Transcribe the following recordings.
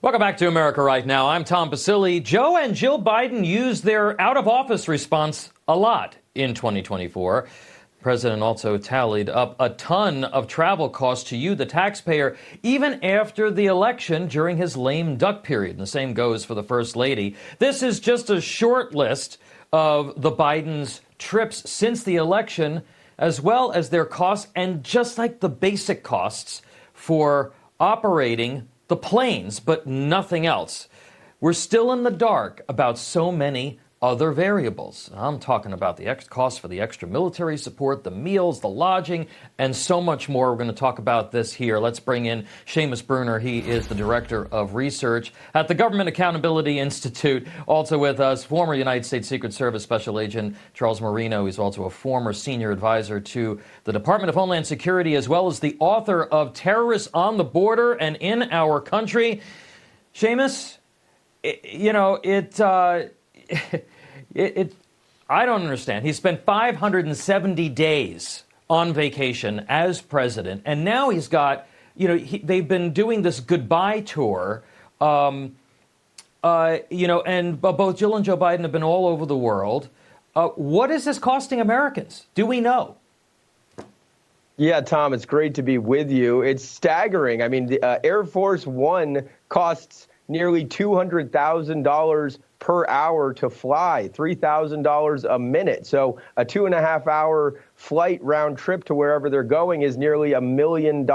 Welcome back to America Right Now. I'm Tom Basile. Joe and Jill Biden used their out-of-office response a lot in 2024. The president also tallied up a ton of travel costs to you, the taxpayer, even after the election during his lame duck period. And the same goes for the First Lady. This is just a short list of the Bidens' trips since the election, as well as their costs, and just like the basic costs for operating the planes, but nothing else. We're still in the dark about so many other variables. I'm talking about the cost for the extra military support, the meals, the lodging, and so much more. We're going to talk about this here. Let's bring in Seamus Bruner. He is the Director of Research at the Government Accountability Institute. Also with us, former United States Secret Service Special Agent Charles Marino. He's also a former senior advisor to the Department of Homeland Security, as well as the author of Terrorists on the Border and in Our Country. Seamus, I don't understand. He spent 570 days on vacation as president, and now he's got, they've been doing this goodbye tour, and both Jill and Joe Biden have been all over the world. What is this costing Americans? Do we know? Yeah, Tom, it's great to be with you. It's staggering. I mean, the Air Force One costs nearly $200,000 per hour to fly, $3,000 a minute. So a 2.5-hour flight round trip to wherever they're going is nearly $1 million.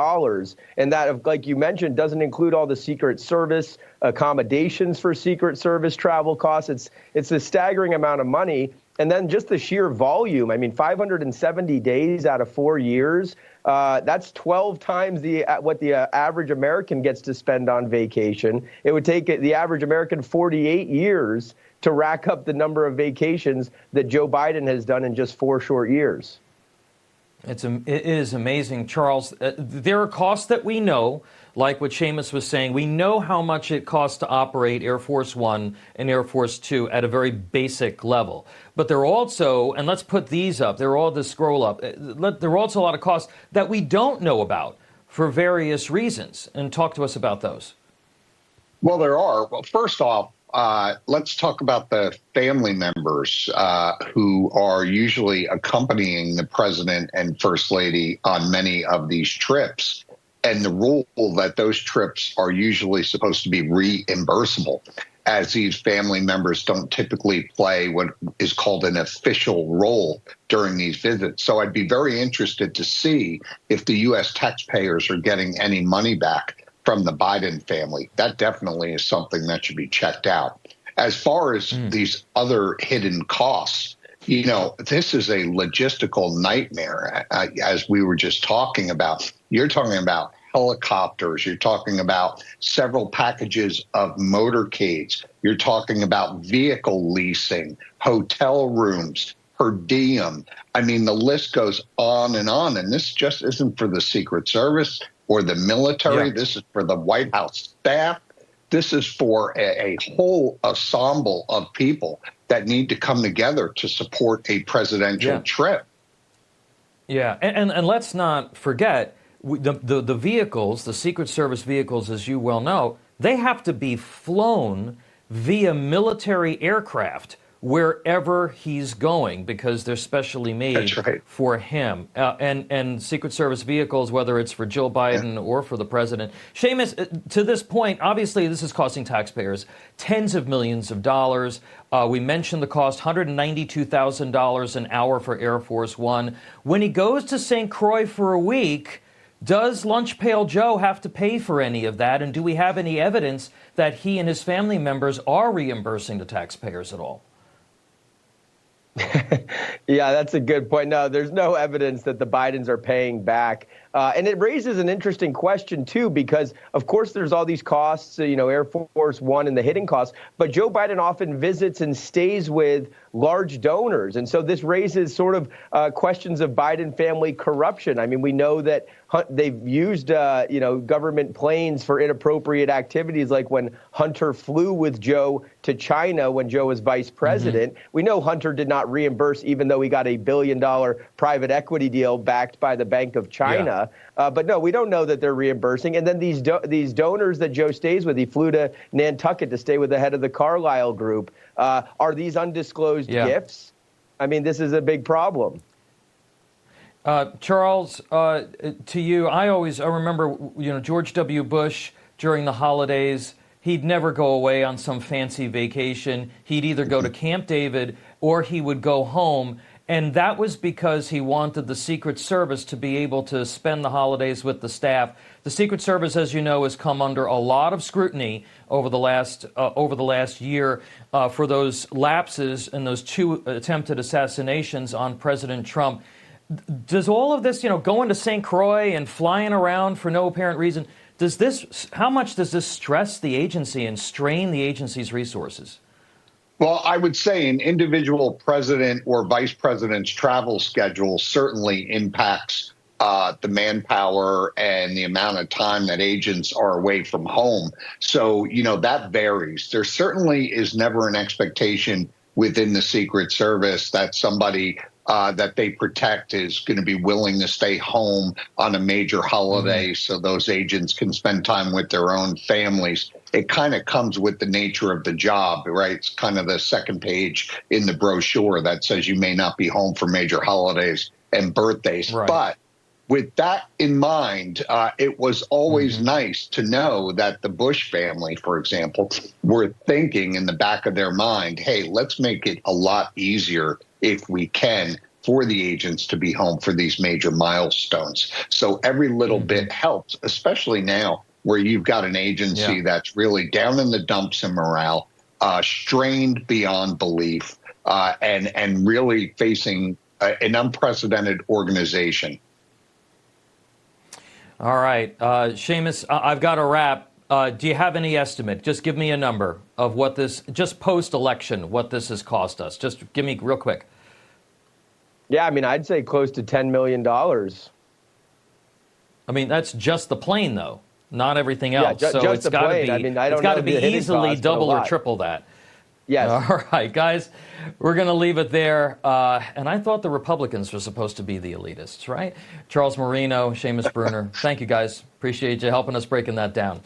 And that, like you mentioned, doesn't include all the Secret Service accommodations for Secret Service travel costs. It's a staggering amount of money. And then just the sheer volume. I mean, 570 days out of 4 years. That's 12 times what the average American gets to spend on vacation. It would take the average American 48 years to rack up the number of vacations that Joe Biden has done in just 4 short years. It is amazing, Charles. There are costs that we know, like what Seamus was saying. We know how much it costs to operate Air Force One and Air Force Two at a very basic level. But there are also, and let's put these up, they're all the scroll up, there are also a lot of costs that we don't know about for various reasons. And talk to us about those. Well, there are. Well, first off, let's talk about the family members who are usually accompanying the president and first lady on many of these trips, and the rule that those trips are usually supposed to be reimbursable, as these family members don't typically play what is called an official role during these visits. So I'd be very interested to see if the U.S. taxpayers are getting any money back from the Biden family. That definitely is something that should be checked out. As far as these other hidden costs, this is a logistical nightmare, as we were just talking about. You're talking about helicopters. You're talking about several packages of motorcades. You're talking about vehicle leasing, hotel rooms, per diem. I mean, the list goes on. And this just isn't for the Secret Service or the military. Yeah. This is for the White House staff. This is for a whole ensemble of people that need to come together to support a presidential trip. Yeah, and let's not forget, the vehicles, the Secret Service vehicles, as you well know, they have to be flown via military aircraft wherever he's going, because they're specially made for him. And Secret Service vehicles, whether it's for Jill Biden or for the president. Seamus, to this point, obviously this is costing taxpayers tens of millions of dollars. We mentioned the cost, $192,000 an hour for Air Force One. When he goes to St. Croix for a week, does Lunch Pail Joe have to pay for any of that? And do we have any evidence that he and his family members are reimbursing the taxpayers at all? Yeah, that's a good point. No, there's no evidence that the Bidens are paying back. And it raises an interesting question, too, because, of course, there's all these costs, Air Force One and the hidden costs. But Joe Biden often visits and stays with large donors. And so this raises sort of questions of Biden family corruption. I mean, we know that they've used, government planes for inappropriate activities, like when Hunter flew with Joe to China when Joe was vice president. We know Hunter did not reimburse, even though he got a $1 billion private equity deal backed by the Bank of China. formula. But no, we don't know that they're reimbursing. And then these donors that Joe stays with, he flew to Nantucket to stay with the head of the Carlyle Group. Are these undisclosed gifts? I mean, this is a big problem. Charles, to you, I remember, George W. Bush during the holidays, he'd never go away on some fancy vacation. He'd either go to Camp David or he would go home. And that was because he wanted the Secret Service to be able to spend the holidays with the staff. The Secret Service, as you know, has come under a lot of scrutiny over the last year for those lapses and those 2 attempted assassinations on President Trump. Does all of this, going to St. Croix and flying around for no apparent reason, how much does this stress the agency and strain the agency's resources? Well, I would say an individual president or vice president's travel schedule certainly impacts the manpower and the amount of time that agents are away from home. So, that varies. There certainly is never an expectation within the Secret Service that somebody that they protect is going to be willing to stay home on a major holiday so those agents can spend time with their own families. It kind of comes with the nature of the job, right? It's kind of the second page in the brochure that says you may not be home for major holidays and birthdays. Right. But with that in mind, it was always nice to know that the Bush family, for example, were thinking in the back of their mind, hey, let's make it a lot easier if we can for the agents to be home for these major milestones. So every little bit helps, especially now where you've got an agency that's really down in the dumps in morale, strained beyond belief, and really facing an unprecedented organization. All right, Seamus, I've got to wrap. Do you have any estimate? Just give me a number of what this, just post-election, what this has cost us. Just give me real quick. Yeah, I mean, I'd say close to $10 million. I mean, that's just the plane, though, not everything else. Yeah, so it's got to be, it's got to be easily double or triple that. Yes. All right, guys, we're going to leave it there. And I thought the Republicans were supposed to be the elitists, right? Charles Marino, Seamus Bruner, thank you, guys. Appreciate you helping us breaking that down.